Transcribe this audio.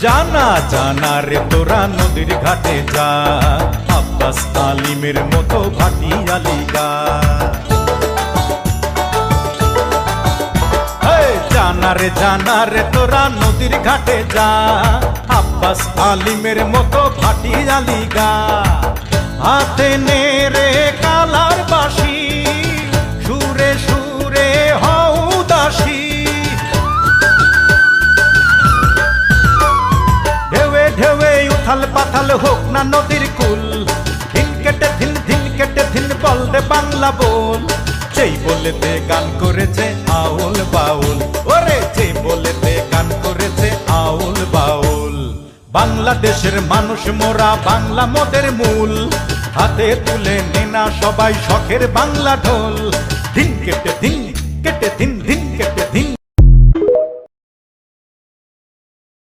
জানা জানা রে তোরা নদীর ঘাটে যা, আব্বাস আলিমের মতো ভাটিয়ালি গা। জানা রে তোরা নদীর ঘাটে যা, আব্বাস আলিমের মতো ভাটিয়ালি গা। হাতে নে রে কালার বাঁশি, সুরে সুরে হও দাসী। ঢেউে ঢেউে উথাল পাথাল হোক না নদীর কুল, ধিন কেটে ধিন বল রে বাংলা বল। যেই বলেতে গান করেছে আউল বাউল, ওরে যেই বলেতে গান করেছে আউল বাউল। বাংলাদেশের মানুষ মোরা, বাংলা মোদের মূল, হাতে তুলে নেনা সবাই শখের বাংলা ঢোল। ধিন কেটে ধিন